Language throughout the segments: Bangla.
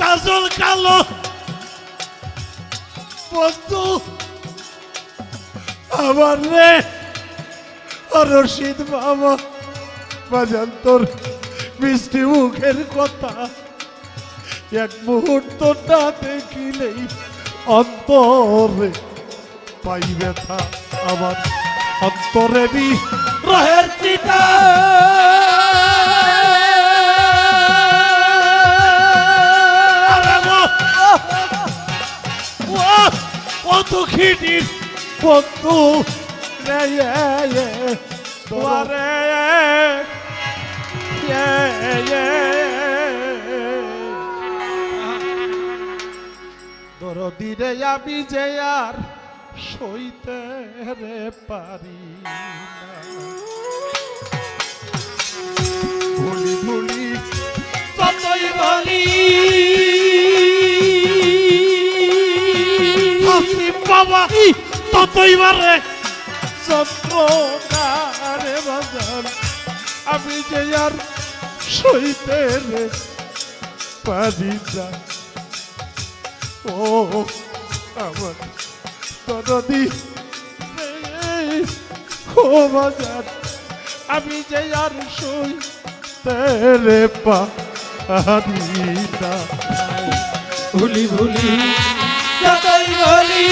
কাজল কালো বন্ধু আমার রে রশিদ বাবা বাজান তোর মিষ্টি মুখের কথা এক মুহূর্ত না দেখিলেই অন্তরে পাই ব্যথা আমার অন্তরে রহের চিতা দুঃখিনীর বন্ধু দরদিরে আমি যে আর সইতে রে পারি ভুলি ভুলি যতই বলি বাবা ততই বারে যন্ত্রণারে বাজার আমি যে আর সইতে রে পারি না ও আমার দরদি ও বাজার আমি যে আর সইতে রে পারি না ভুলি ভুলি যতই বলি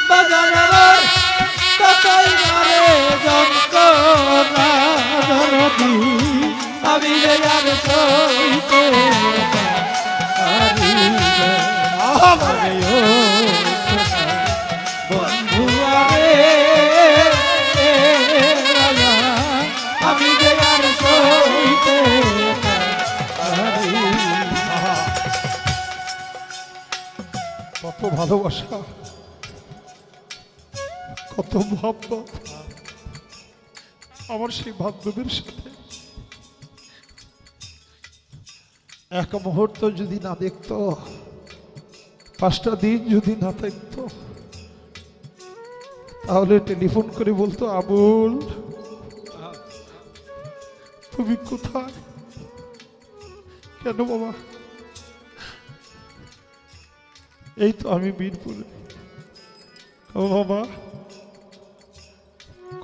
বাজার ততই মারে যন্ত্রণা দরদি আমি যে আর সইতে পারি না বন্ধু আমি যে আর সইতে কত ভালোবাসা কত মহব্বত আমার সেই বান্ধবীর সাথে এক মুহূর্ত যদি না দেখতো 5টা দিন যদি না দেখতো তাহলে টেলিফোন করে বলতো আবুল তুমি কোথায় কেন বাবা এই তো আমি বীরপুরে ও বাবা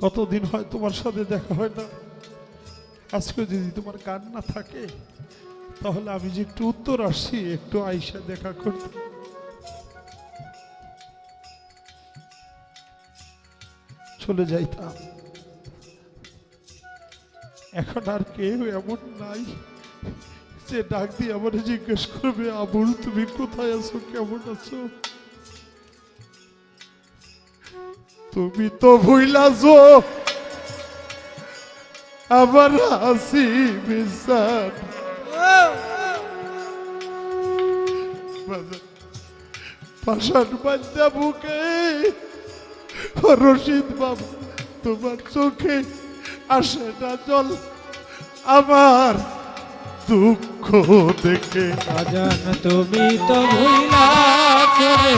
কতদিন হয় তোমার সাথে দেখা হয় না আজকে যদি তোমার কান্না থাকে তাহলে আমি যে একটু উত্তর আসছি একটু আইসা দেখা করতে চলে যাইতাম এখন আর কেউ এমন নাই যে ডাক দিয়ে আমার জিজ্ঞেস করবে আবুল তুমি কোথায় আছো কেমন আছো তুমি তো ভুইলাছো আমার হাসি বিসান পাশান বান্ধা বুকে রশিদ বাবা তোমার চোখে আসে না জল আমার দুঃখ দেখে আজান তুমি তো ভুইলা করে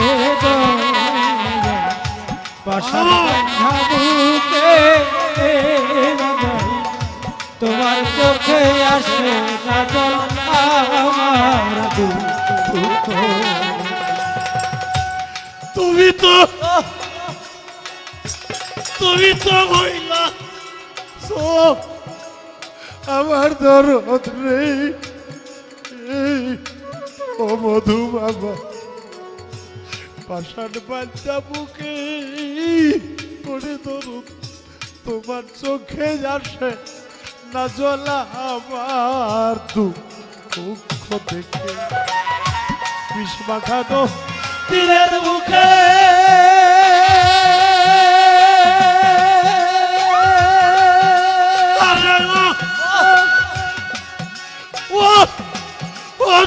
পাশান বান্ধা বুকে তোমার চোখে আসে না জল আমার দুঃখ তুমি তো ভুইলা আমার দরদ রে ও মধু বাবা পাশান বান্ধা বুকে করে দরদ তোমার চোখে আসে না জলা আমার দুঃখ দেখে বিষ মাখানো তীরের মুখে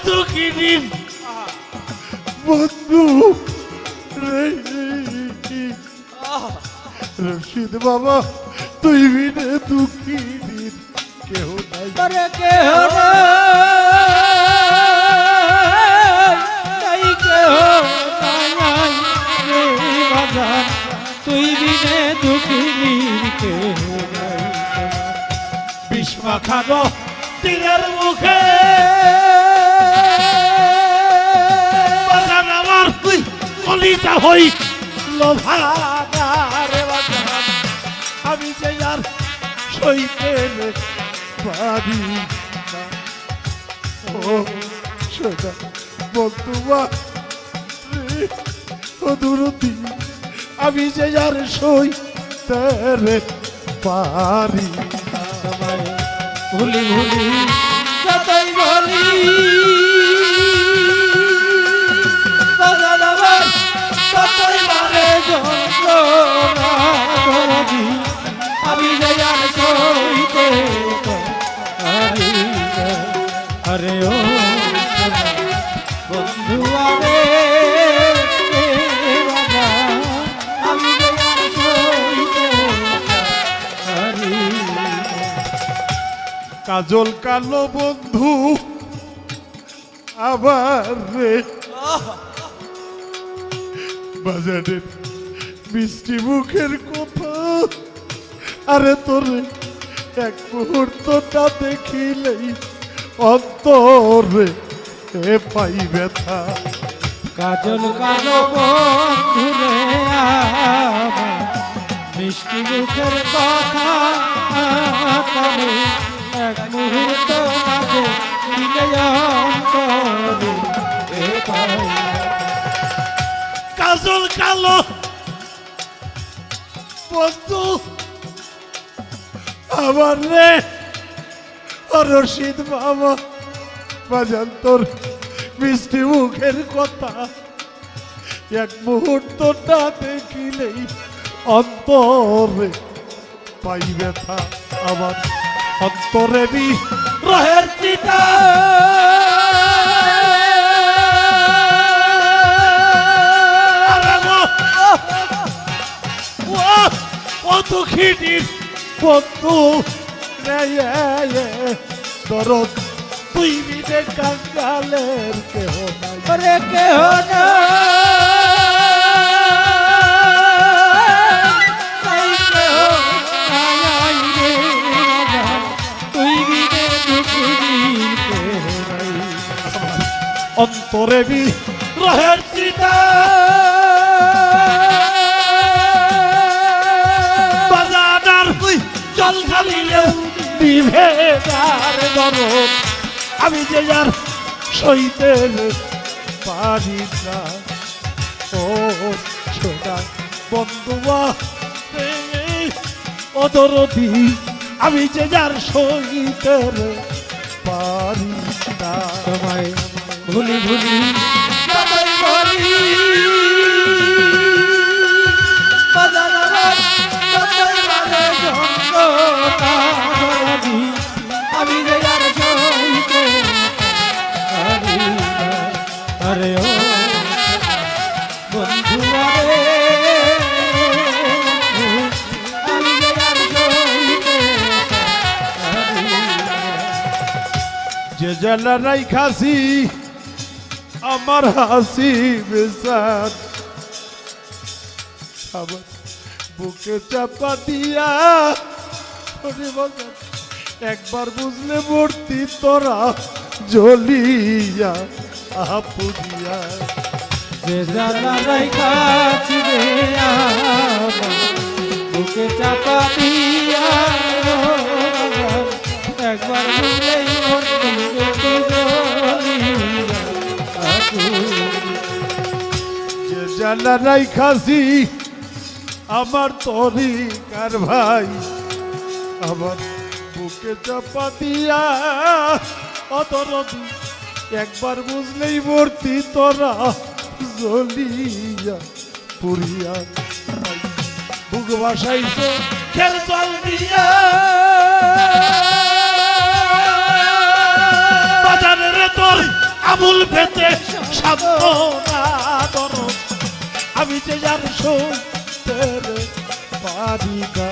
দুঃখিনী বন্ধু রে রশিদ বাবা তুই বিনে দুঃখিনী কেউ নাই কেহ নাই তুই বিনে দুঃখিনী কেহ নাই বিষ মাখানো তীরের মুখে বাজান আমার কলিজা হই লোভাগারে বাজান আমি যে আর সইতে পারি না ও সোনা বন্ধুয়া দূরতি আমি যে আর সইতে পারি না তোমায় ভুলি ভুলি যতই বলি বাজান আমার ততই বাড়ে যন্ত্রণা ধরি আমি যে আর সইতে পারি না। আরে ও বন্ধু আরে বাজান আমি যে আর সইতে পারি না। কাজল কালো বন্ধু আবার রে বাজারের মিষ্টি মুখের কথা আরে তোর এক মুহূর্তটা দেখিলেই অন্তরে পাই ব্যথা কাজল কালো বন্ধুরে আমার মিষ্টি মুখের কথা করে এক মুহূর্ত মাঝে দিলে অন্তরে পাই। কাজল কালো বন্ধু আমার রে রশিদ বাবা বাজান তোর মিষ্টি মুখের কথা এক মুহূর্তটা দেখিলেই অন্তরে পাই ব্যথা আমার অন্তরে বি রহের চিতা কত খিটির বন্ধু দরদ তুই বিদে কাঙ্গালের কেহ নাই ওরে কেহ না এই কেহ নাই রে বাজান, তুই বিনে দুঃখিনীর কেহ নাই। অন্তরে বি রহের চিতা বাজানার জল খালিলেও নিভে তার দরদ আমি যে আর সইতে পারি না ও সোনা বন্ধুয়া অদরদি আমি যে যার সইতে পারি না তোমায় ভুলি ভুলি যতই বলি বাজান আমার ততই বাড়ে যন্ত্রণা ধরি আমি যে আর সইতে পারি না। আরে ও বন্ধু আরে আমি যে আর সইতে পারি না। যে জ্বালা নাই খাসি আমার হাসি বেসার আবার বুকে চাপা দিয়া ওরে বাজার, একবার বুঝলে মূর্তি তোরা জ্বলিয়া আপুরিয়া যে জানা রাইখাছি রে আমার বুকে চাপা দিয়া একবার বললেই যে জ্বালা নাই খাসি আমার তরিকার ভাই আমার বুকে চাপা দিয়া অতরদি একবার বুঝলেই মূর্তি তোরা জ্বলিয়া পুরিয়া বুক বাসাইছো খের জল দিয়া বাজারে তোর আমুল পেতে সাধনা দর আমি যে যার সইতে পারি না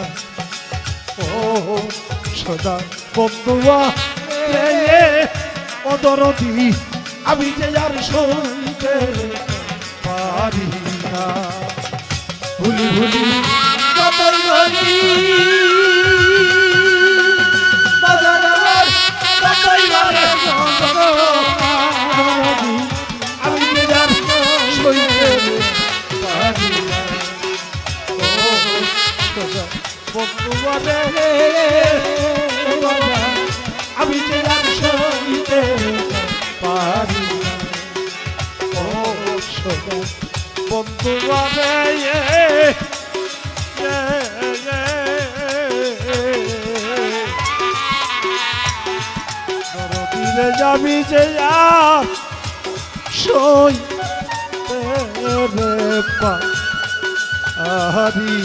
ও সদা বন্ধুয়া অদরদি আমি যে যার সইতে পারি না ভুলি ভুলি যতই বলি বাজার আমার বন্ধু বলে আমি যে আর সইতে পারি না। ও সোনা বন্ধু বলে দরদিরে যাবি যে আর সইতে পারি